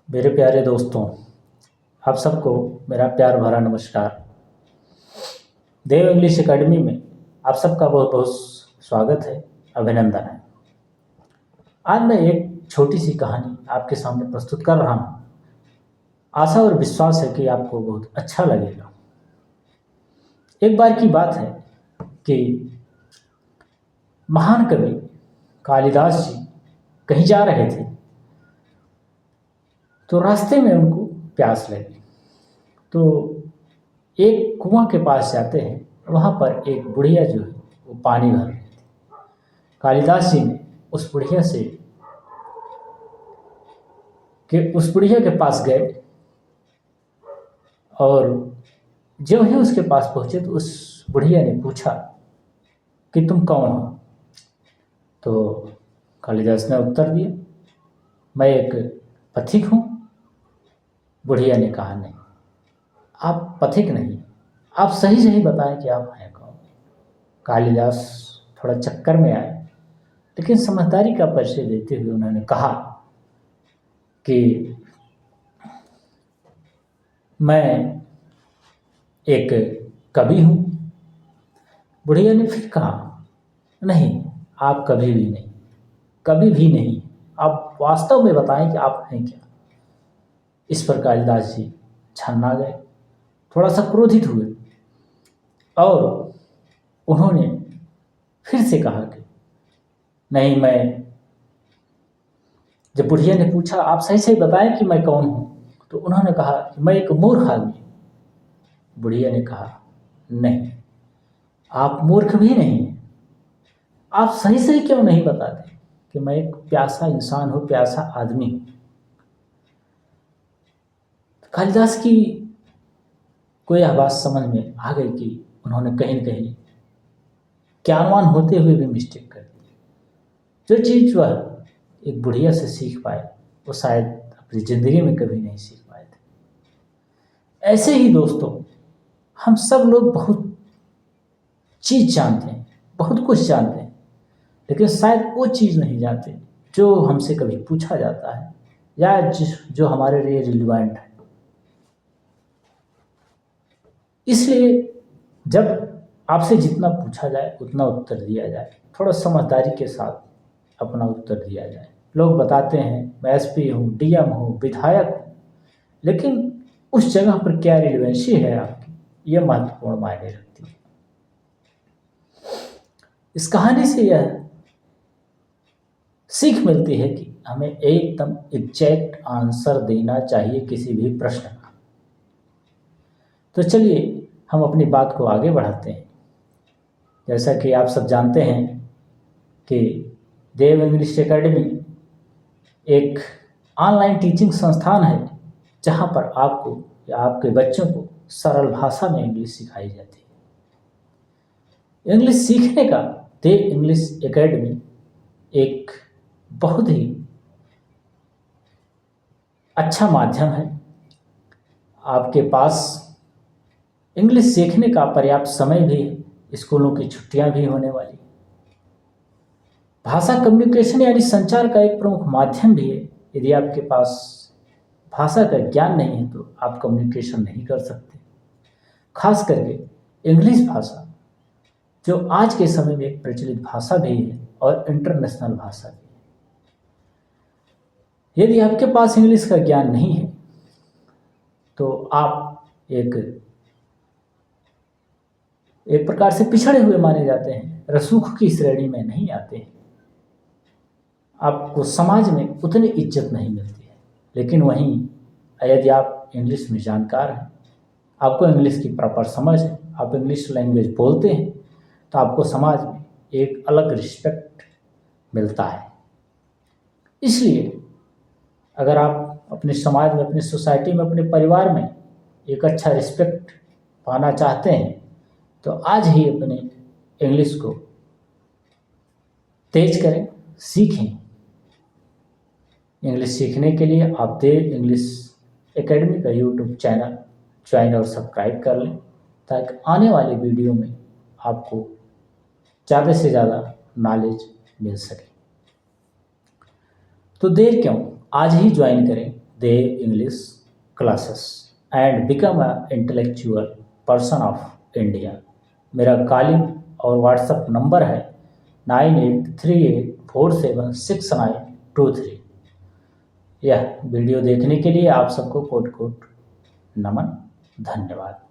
मेरे प्यारे दोस्तों, आप सबको मेरा प्यार भरा नमस्कार। देव इंग्लिश एकेडमी में आप सबका बहुत बहुत स्वागत है, अभिनंदन है। आज मैं एक छोटी सी कहानी आपके सामने प्रस्तुत कर रहा हूँ। आशा और विश्वास है कि आपको बहुत अच्छा लगेगा। एक बार की बात है कि महान कवि कालिदास जी कहीं जा रहे थे, तो रास्ते में उनको प्यास लगी। तो एक कुआं के पास जाते हैं, वहाँ पर एक बुढ़िया जो है वो पानी भर रही थी। कालिदास जी ने उस बुढ़िया के पास गए और जब ही उसके पास पहुँचे तो उस बुढ़िया ने पूछा कि तुम कौन हो। तो कालिदास ने उत्तर दिया, मैं एक पथिक हूँ। बुढ़िया ने कहा, नहीं, आप पथिक नहीं, आप सही सही बताएं कि आप हैं कौन। कालिदास थोड़ा चक्कर में आए, लेकिन समझदारी का परिचय देते हुए उन्होंने कहा कि मैं एक कवि हूँ। बुढ़िया ने फिर कहा, नहीं, आप कभी भी नहीं, कभी भी नहीं, आप वास्तव में बताएं कि आप हैं क्या। इस पर कालिदास जी छन्ना गए, थोड़ा सा क्रोधित हुए और उन्होंने फिर से कहा कि नहीं, मैं जब बुढ़िया ने पूछा आप सही सही बताएं कि मैं कौन हूँ, तो उन्होंने कहा कि मैं एक मूर्ख आदमी हूँ। बुढ़िया ने कहा, नहीं, आप मूर्ख भी नहीं हैं, आप सही सही क्यों नहीं बताते कि मैं एक प्यासा इंसान हूँ, प्यासा आदमी हूँ। कालिदास की कोई यह बात समझ में आ गई कि उन्होंने कहीं न कहीं ज्ञानवान होते हुए भी मिस्टेक कर दी। जो चीज़ वह एक बुढ़िया से सीख पाए, वो शायद अपनी ज़िंदगी में कभी नहीं सीख पाए थे। ऐसे ही दोस्तों, हम सब लोग बहुत चीज़ जानते हैं, बहुत कुछ जानते हैं, लेकिन शायद वो चीज़ नहीं जानते जो हमसे कभी पूछा जाता है या जो हमारे लिए रिलेवेंट है। इसलिए जब आपसे जितना पूछा जाए उतना उत्तर दिया जाए, थोड़ा समझदारी के साथ अपना उत्तर दिया जाए। लोग बताते हैं मैं एसपी हूँ, डीएम हूँ, विधायक हूँ, लेकिन उस जगह पर क्या रिलेवेंसी है आपकी, यह महत्वपूर्ण मायने रखती है। इस कहानी से यह सीख मिलती है कि हमें एकदम एग्जैक्ट आंसर देना चाहिए किसी भी प्रश्न का। तो चलिए हम अपनी बात को आगे बढ़ाते हैं। जैसा कि आप सब जानते हैं कि देव इंग्लिश एकेडमी एक ऑनलाइन टीचिंग संस्थान है, जहां पर आपको या आपके बच्चों को सरल भाषा में इंग्लिश सिखाई जाती है। इंग्लिश सीखने का देव इंग्लिश एकेडमी एक बहुत ही अच्छा माध्यम है। आपके पास इंग्लिश सीखने का पर्याप्त समय भी है, स्कूलों की छुट्टियां भी होने वाली। भाषा कम्युनिकेशन यानी संचार का एक प्रमुख माध्यम भी है। यदि आपके पास भाषा का ज्ञान नहीं है तो आप कम्युनिकेशन नहीं कर सकते। खास करके इंग्लिश भाषा, जो आज के समय में एक प्रचलित भाषा भी है और इंटरनेशनल भाषा भी है। यदि आपके पास इंग्लिश का ज्ञान नहीं है तो आप एक प्रकार से पिछड़े हुए माने जाते हैं, रसूख की श्रेणी में नहीं आते हैं। आपको समाज में उतनी इज्जत नहीं मिलती है। लेकिन वहीं यदि आप इंग्लिश में जानकार हैं, आपको इंग्लिश की प्रॉपर समझ है, आप इंग्लिश लैंग्वेज बोलते हैं, तो आपको समाज में एक अलग रिस्पेक्ट मिलता है। इसलिए अगर आप अपने समाज में, अपनी सोसाइटी में, अपने परिवार में एक अच्छा रिस्पेक्ट पाना चाहते हैं तो आज ही अपने इंग्लिश को तेज करें, सीखें। इंग्लिश सीखने के लिए आप देव इंग्लिश एकेडमी का यूट्यूब चैनल ज्वाइन और सब्सक्राइब कर लें, ताकि आने वाले वीडियो में आपको ज़्यादा से ज़्यादा नॉलेज मिल सके। तो देर क्यों, आज ही ज्वाइन करें, their English classes and become a intellectual person of India। मेरा कॉलिंग और व्हाट्सएप नंबर है 9838476923। यह वीडियो देखने के लिए आप सबको कोट कोट नमन, धन्यवाद।